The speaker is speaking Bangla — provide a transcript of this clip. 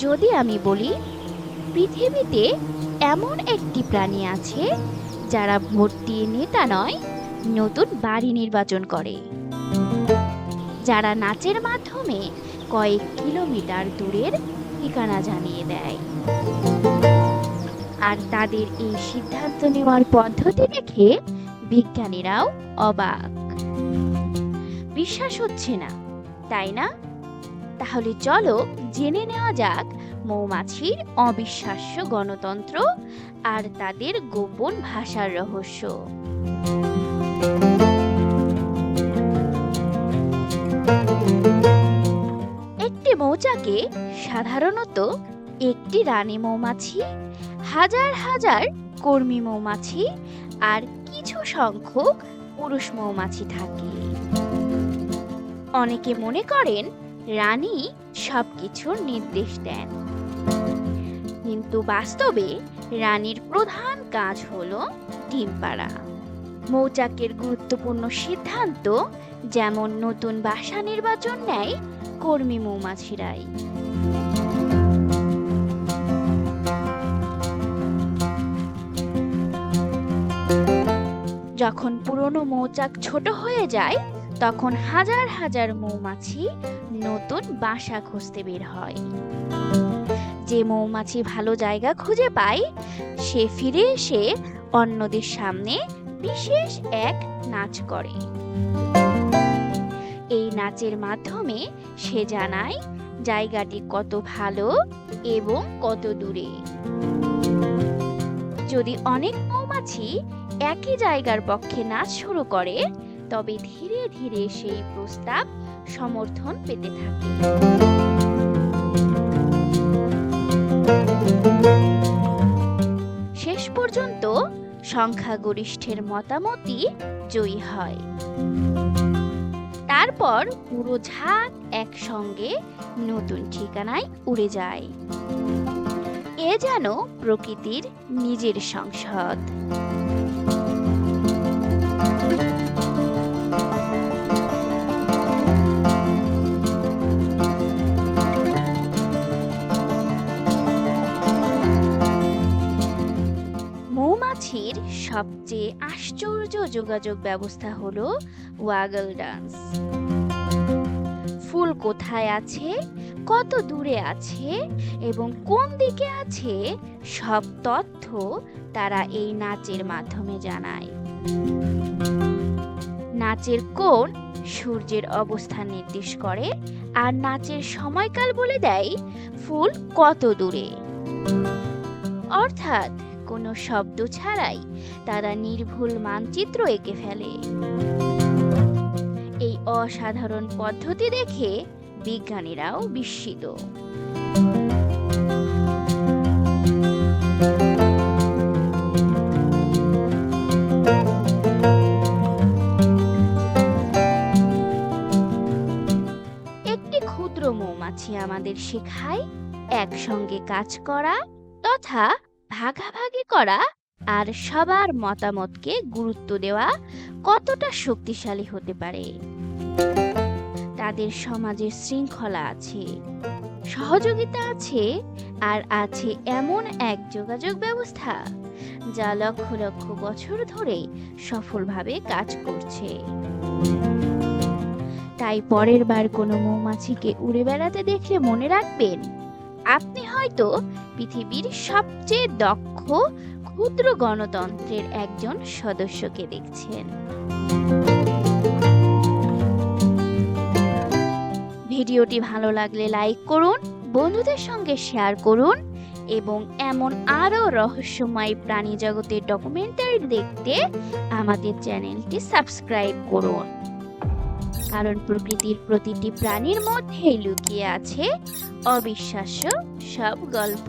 যদি আমি বলি পৃথিবীতে এমন একটি প্রাণী আছে যারা ভোট দিয়ে নেতা নয়, নতুন বাড়ি নির্বাচন করে, যারা নাচের মাধ্যমে কয়েক কিলোমিটার দূরের ঠিকানা জানিয়ে দেয়, আর তাদের এই সিদ্ধান্ত নেওয়ার পদ্ধতি দেখে বিজ্ঞানীরাও অবাক। বিশ্বাস হচ্ছে না, তাই না? তাহলে চলো জেনে নেওয়া যাক মৌমাছির অবিশ্বাস্য গণতন্ত্র আর তাদের গোপন ভাষার রহস্য। একটি মৌচাকে সাধারণত একটি রানী মৌমাছি, হাজার হাজার কর্মী মৌমাছি আর কিছু সংখ্যক পুরুষ মৌমাছি থাকে। অনেকে মনে করেন রানী সবকিছুর নির্দেশ দেন, কিন্তু বাস্তবে রানীর প্রধান কাজ হলো ডিম পাড়া। মৌচাকের গুরুত্বপূর্ণ সিদ্ধান্ত, যেমন নতুন বাসা নির্বাচন, নেয় কর্মী মৌমাছিরাই। যখন পুরনো মৌচাক ছোট হয়ে যায়, তখন হাজার হাজার মৌমাছি নতুন বাসা খুঁজতে বের হয়। যে মৌমাছি ভালো জায়গা খুঁজে পায়, সে ফিরে এসে অন্যদের সামনে বিশেষ এক নাচ করে। এই নাচের মাধ্যমে সে জানায় জায়গাটি কত ভালো এবং কত দূরে। যদি অনেক মৌমাছি একই জায়গার পক্ষে নাচ শুরু করে, তবে ধীরে ধীরে সেই প্রস্তাব সমর্থন পেতে থাকে। শেষ পর্যন্ত সংখ্যাগরিষ্ঠের মতামতই জয়ী হয়। তারপর পুরো ঝাঁক একসঙ্গে নতুন ঠিকানায় উড়ে যায়। এ যেন প্রকৃতির নিজের সংসদ। মৌমাছির সবচেয়ে আশ্চর্য যোগাযোগ ব্যবস্থা হলো ওয়াগল ডান্স। ফুল কোথায় আছে, কত দূরে আছে এবং কোন দিকে আছে, সব তথ্য তারা এই নাচের মাধ্যমে জানায়। নাচের কোণ সূর্যের অবস্থান নির্দেশ করে, আর নাচের সময়কাল বলে দেয় ফুল কত দূরে। অর্থাৎ কোনো শব্দ ছাড়াই তারা নির্ভুল মানচিত্র এঁকে ফেলে। এই অসাধারণ পদ্ধতি দেখে বিজ্ঞানীরাও বিস্মিত। একটি ক্ষুদ্র মৌমাছি আমাদের শেখায় একসঙ্গে কাজ করা তথা ভাগাভাগি করা আর সবার মতামতকে গুরুত্ব দেওয়া কতটা শক্তিশালী হতে পারে। তাদের সমাজে শৃঙ্খলা আছে, সহযোগিতা আছে, আর আছে এমন এক যোগাযোগ ব্যবস্থা যা লক্ষ লক্ষ বছর ধরে সফলভাবে কাজ করছে। তাই পরের বার কোনো মৌমাছিকে উড়ে বেড়াতে দেখলে মনে রাখবেন, আপনি হয়তো পৃথিবীর সবচেয়ে দক্ষ ক্ষুদ্র গণতন্ত্রের একজন সদস্যকে দেখছেন। ভিডিওটি ভালো লাগলে লাইক করুন, বন্ধুদের সঙ্গে শেয়ার করুন এবং এমন আরও রহস্যময় প্রাণী জগতের ডকুমেন্টারি দেখতে আমাদের চ্যানেলটি সাবস্ক্রাইব করুন। কারণ প্রকৃতির প্রতিটি প্রাণীর মধ্যেই লুকিয়ে আছে অবিশ্বাস্য সব গল্প।